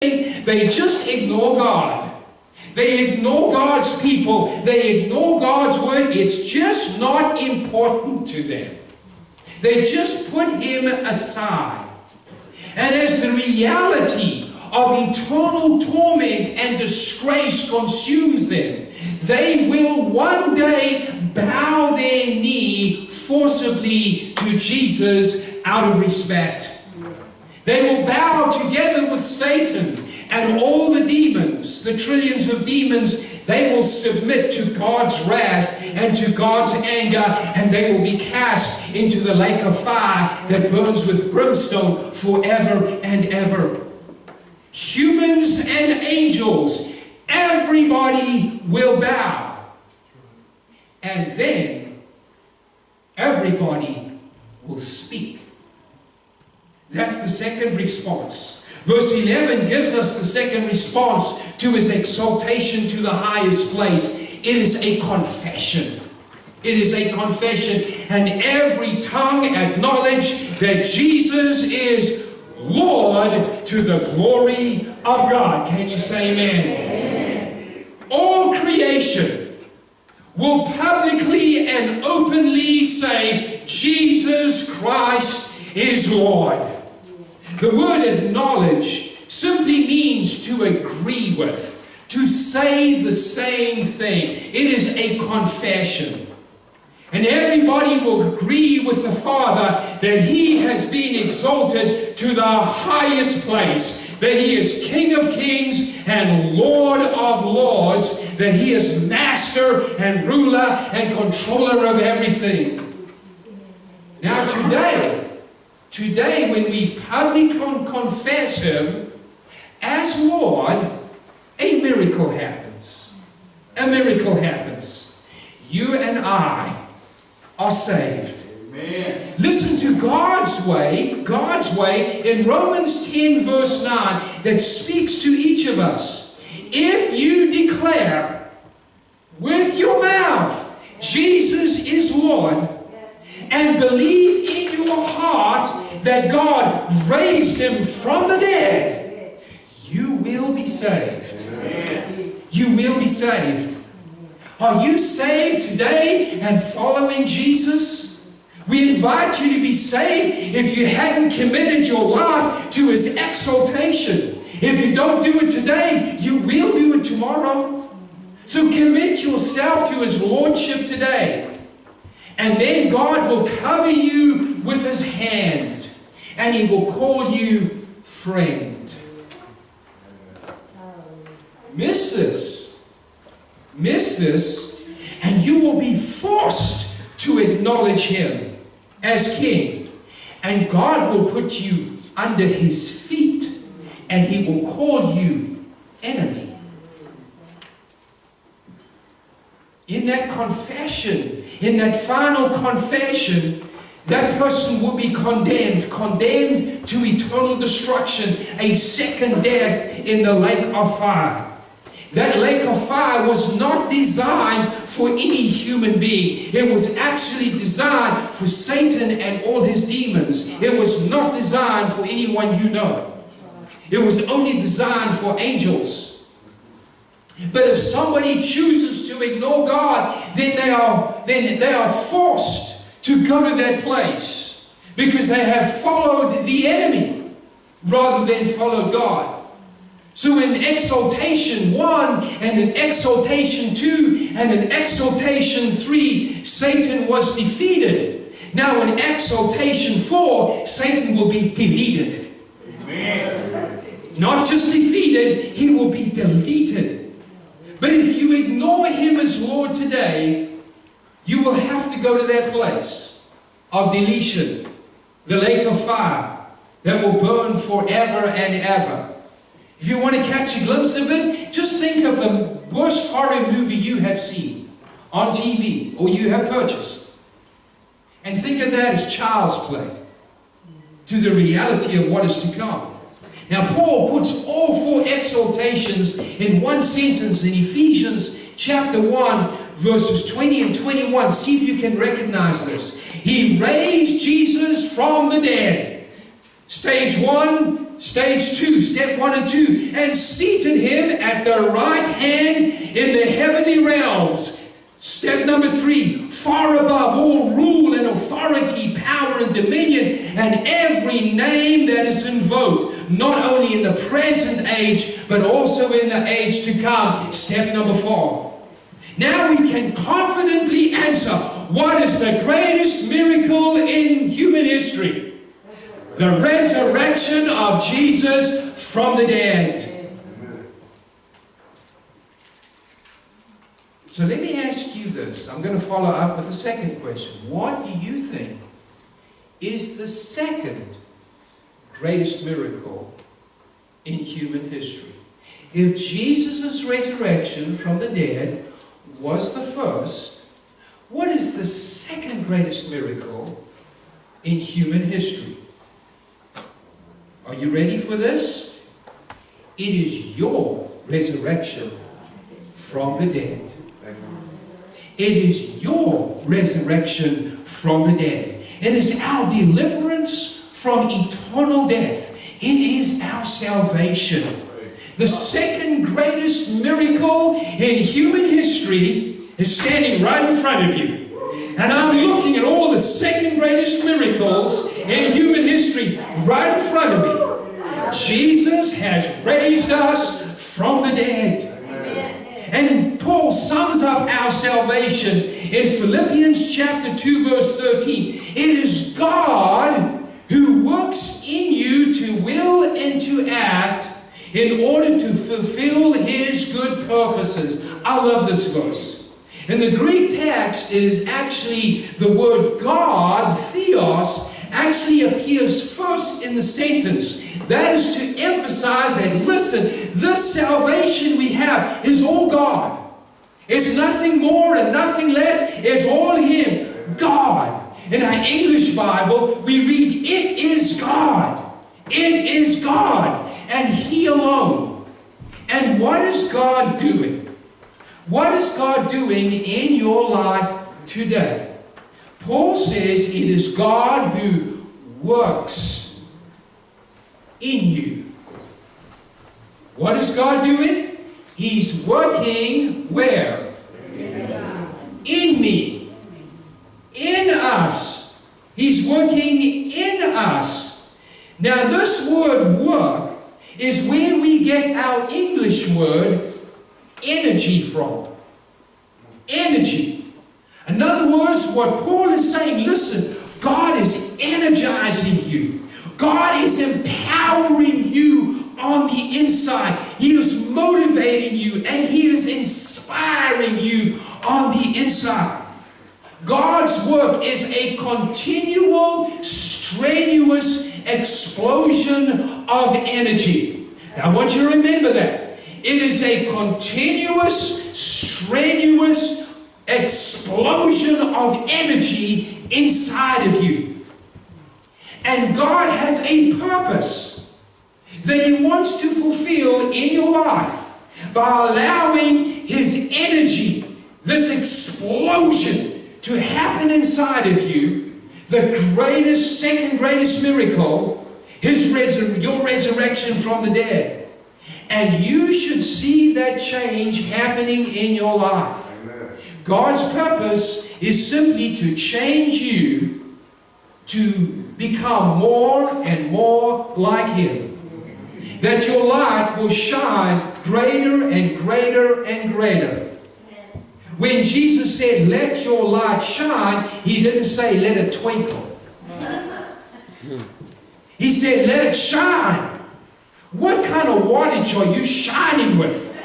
They just ignore God. They ignore God's people. They ignore God's word. It's just not important to them. They just put Him aside. And as the reality of eternal torment and disgrace consumes them, they will one day bow their knee forcibly to Jesus out of respect. They will bow together with Satan and all the demons, the trillions of demons. They will submit to God's wrath and to God's anger, and they will be cast into the lake of fire that burns with brimstone forever and ever. Humans and angels, everybody will bow. And then everybody will speak. That's the second response. Verse 11 gives us the second response to His exaltation to the highest place. It is a confession. It is a confession. And every tongue acknowledge that Jesus is Lord to the glory of God. Can you say amen? All creation will publicly and openly say, Jesus Christ is Lord. The word acknowledge simply means to agree with, to say the same thing. It is a confession. And everybody will agree with the Father that He has been exalted to the highest place, that He is King of kings and Lord of lords, that He is master and ruler and controller of everything. Now today when we publicly confess Him as Lord, a miracle happens. A miracle happens. You and I are saved. Amen. Listen to God's way in Romans 10 verse 9 that speaks to each of us. If you declare with your mouth Jesus is Lord and believe in your heart that God raised Him from the dead, you will be saved. Amen. You will be saved. Are you saved today and following Jesus? We invite you to be saved if you hadn't committed your life to His exaltation. If you don't do it today, you will do it tomorrow. So commit yourself to His Lordship today. And then God will cover you with His hand. And He will call you friend. Miss this, and you will be forced to acknowledge Him as King. And God will put you under His feet, and He will call you enemy. In that confession, in that final confession, that person will be condemned to eternal destruction, a second death in the lake of fire. That lake of fire was not designed for any human being. It was actually designed for Satan and all his demons. It was not designed for anyone you know. It was only designed for angels. But if somebody chooses to ignore God, then they are forced to go to that place because they have followed the enemy rather than followed God. So in Exaltation 1 and in Exaltation 2 and in Exaltation 3, Satan was defeated. Now in Exaltation 4, Satan will be deleted. Amen. Not just defeated, he will be deleted. But if you ignore Him as Lord today, you will have to go to that place of deletion, the lake of fire that will burn forever and ever. If you want to catch a glimpse of it, just think of the worst horror movie you have seen on TV or you have purchased. And think of that as child's play to the reality of what is to come. Now Paul puts all four exaltations in one sentence in Ephesians chapter 1 verses 20 and 21. See if you can recognize this. He raised Jesus from the dead. Stage 1, stage 2, step 1 and 2, and seated him at the right hand in the heavenly realms. Step number 3, far above all rule and authority, power and dominion, and every name that is invoked, not only in the present age, but also in the age to come. Step number 4. Now we can confidently answer, what is the greatest miracle in human history? The resurrection of Jesus from the dead. So let me ask you this. I'm going to follow up with a second question. What do you think is the second greatest miracle in human history? If Jesus' resurrection from the dead was the first, what is the second greatest miracle in human history? Are you ready for this? It is your resurrection from the dead. It is your resurrection from the dead. It is our deliverance from eternal death. It is our salvation. The second greatest miracle in human history is standing right in front of you. And I'm looking at all the second greatest miracles in human history right in front of me. Jesus has raised us from the dead. And Paul sums up our salvation in Philippians chapter 2 verse 13. It is God who works in you to will and to act in order to fulfill His good purposes. I love this verse. In the Greek text, it is actually the word God, theos, actually appears first in the sentence. That is to emphasize that, listen, this salvation we have is all God. It's nothing more and nothing less. It's all Him, God. In our English Bible, we read, it is God. It is God, and He alone. And what is God doing? What is God doing in your life today? Paul says it is God who works in you. What is God doing? He's working where? In me. In us. He's working in us. Now this word work is where we get our English word energy from. Energy. In other words, what Paul is saying, listen, God is energizing you. God is empowering you on the inside. He is motivating you and He is inspiring you on the inside. God's work is a continual, strenuous explosion of energy. Now, I want you to remember that. It is a continuous, strenuous explosion of energy inside of you. And God has a purpose that He wants to fulfill in your life by allowing His energy, this explosion, to happen inside of you. The greatest, second greatest miracle, your resurrection from the dead. And you should see that change happening in your life. Amen. God's purpose is simply to change you to become more and more like Him. That your light will shine greater and greater and greater. When Jesus said, let your light shine, He didn't say, let it twinkle. He said, let it shine. What kind of wattage are you shining with?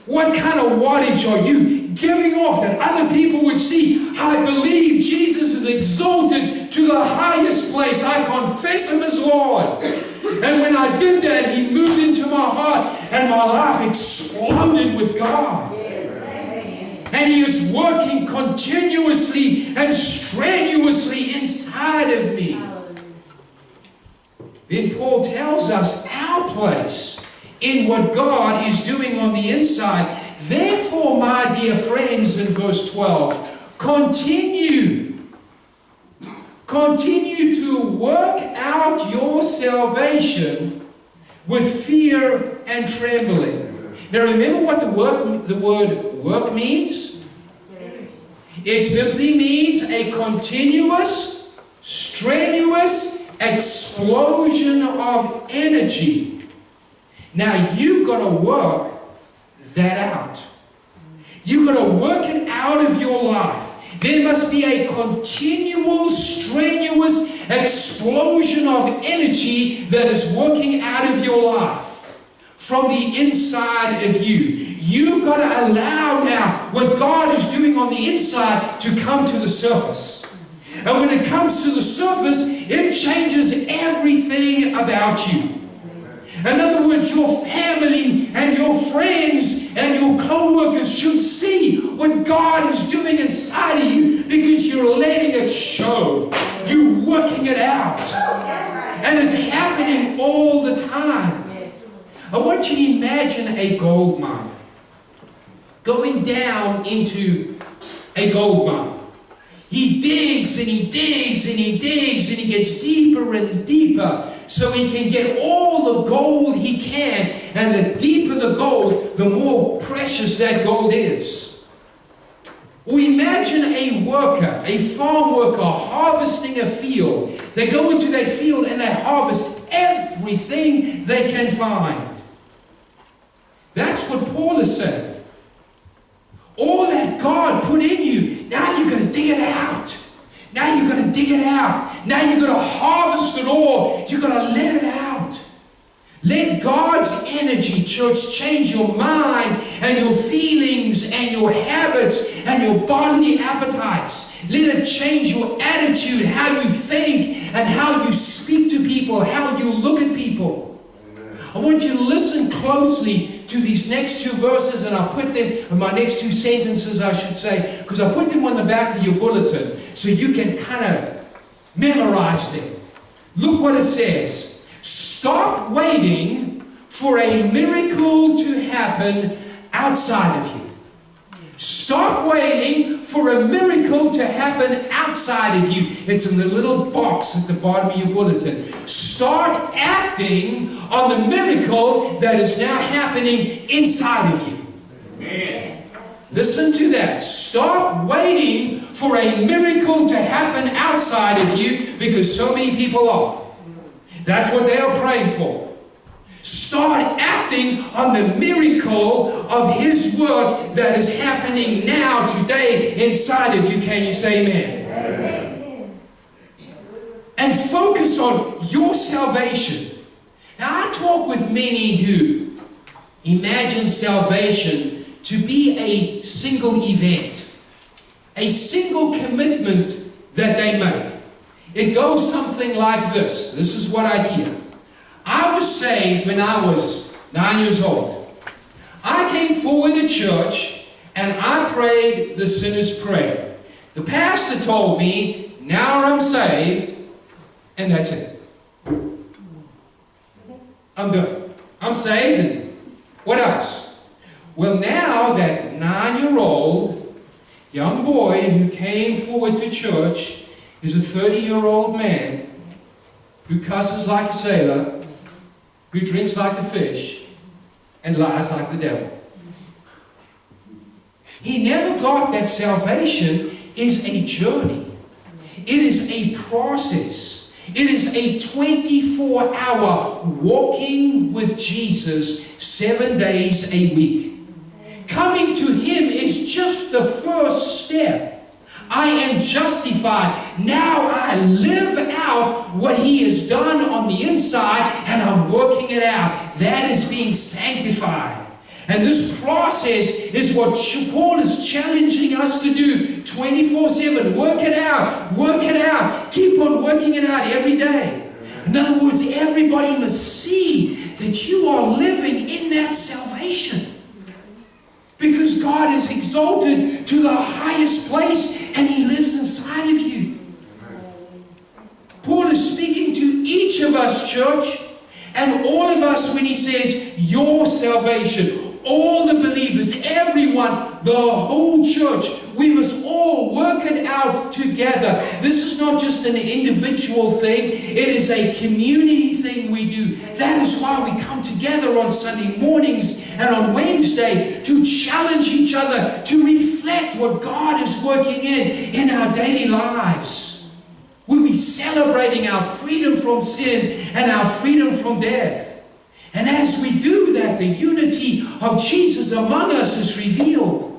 What kind of wattage are you giving off that other people would see? I believe Jesus is exalted to the highest place. I confess Him as Lord. And when I did that, He moved into my heart and my life exploded with God. And He is working continuously and strenuously inside of me. Then Paul tells us our place in what God is doing on the inside. Therefore, my dear friends, in verse 12, continue to work out your salvation with fear and trembling. Now remember what the word work means? It simply means a continuous, strenuous explosion of energy. Now you've got to work that out. You've got to work it out of your life. There must be a continual, strenuous explosion of energy that is working out of your life from the inside of you. You've got to allow now what God is doing on the inside to come to the surface. And when it comes to the surface, it changes everything about you. In other words, your family and your friends and your co-workers should see what God is doing inside of you because you're letting it show. You're working it out. And it's happening all the time. I want you to imagine a gold mine going down into a gold mine. He digs and he digs and he digs and he gets deeper and deeper so he can get all the gold he can. And the deeper the gold, the more precious that gold is. Or imagine a worker, a farm worker harvesting a field. They go into that field and they harvest everything they can find. That's what Paul is saying. All that God put in you, now you're going to dig it out. Now you're going to dig it out. Now you're going to harvest it all. You're going to let it out. Let God's energy, church, change your mind and your feelings and your habits and your bodily appetites. Let it change your attitude, how you think and how you speak to people, how you look at people. I want you to listen closely to these next two verses, and I'll put them, or my next two sentences I should say, because I put them on the back of your bulletin so you can kind of memorize them. Look what it says. Stop waiting for a miracle to happen outside of you. Stop waiting for a miracle to happen outside of you. It's in the little box at the bottom of your bulletin. Start acting on the miracle that is now happening inside of you. Amen. Listen to that. Stop waiting for a miracle to happen outside of you because so many people are. That's what they are praying for. Start acting on the miracle of His work that is happening now, today, inside of you. Can you say amen? Amen. And focus on your salvation. Now, I talk with many who imagine salvation to be a single event, a single commitment that they make. It goes something like this. This is what I hear. I was saved when I was 9 years old. I came forward to church and I prayed the sinner's prayer. The pastor told me, now I'm saved, and that's it. I'm done. I'm saved, and what else? Well, now that 9-year-old young boy who came forward to church is a 30-year-old man who cusses like a sailor, who drinks like a fish, and lies like the devil. He never got that salvation is a journey. It is a process. It is a 24-hour walking with Jesus 7 days a week. Coming to Him is just the first step. I am justified. Now I live out what He has done on the inside, and I'm working it out. That is being sanctified. And this process is what Paul is challenging us to do 24/7. Work it out. Work it out. Keep on working it out every day. In other words, everybody must see that you are living in that salvation. Because God is exalted to the highest place and He lives inside of you. Paul is speaking to each of us, church, and all of us when he says, your salvation, all the believers, everyone, the whole church, we We must all work it out together. This is not just an individual thing. It is a community thing we do. That is why we come together on Sunday mornings and on Wednesday to challenge each other, to reflect what God is working in our daily lives. We'll be celebrating our freedom from sin and our freedom from death. And as we do that, the unity of Jesus among us is revealed.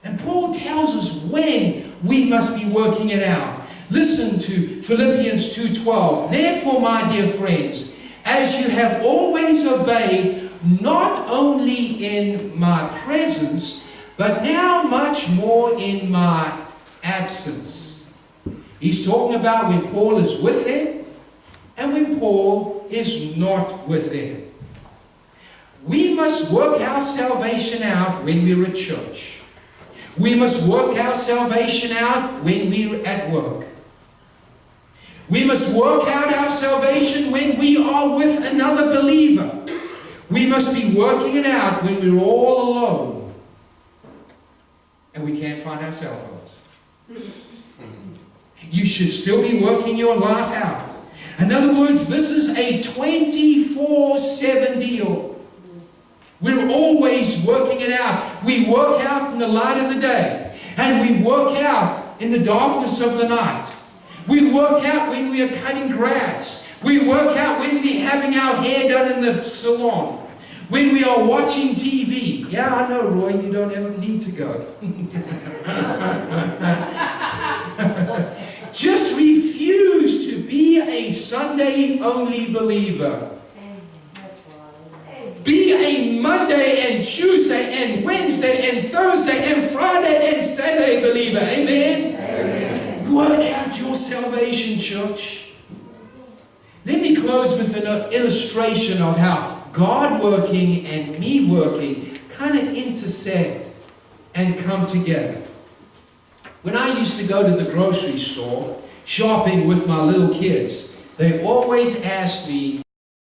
And Paul tells us when we must be working it out. Listen to Philippians 2:12. Therefore, my dear friends, as you have always obeyed, not only in my presence, but now much more in my absence. He's talking about when Paul is with them and when Paul is not with them. We must work our salvation out when we're at church. We must work our salvation out when we're at work. We must work out our salvation when we are with another believer. We must be working it out when we're all alone and we can't find our cell phones. You should still be working your life out. In other words, this is a 24/7 deal. We're always working it out. We work out in the light of the day, and we work out in the darkness of the night. We work out when we are cutting grass. We work out when we're having our hair done in the salon. When we are watching TV. Yeah, I know, Roy, you don't ever need to go. Just refuse to be a Sunday-only believer. Be a Monday and Tuesday and Wednesday and Thursday and Friday and Saturday believer. Amen? Amen. Work out your salvation, church. Let me close with an illustration of how God working and me working kind of intersect and come together. When I used to go to the grocery store shopping with my little kids, they always asked me,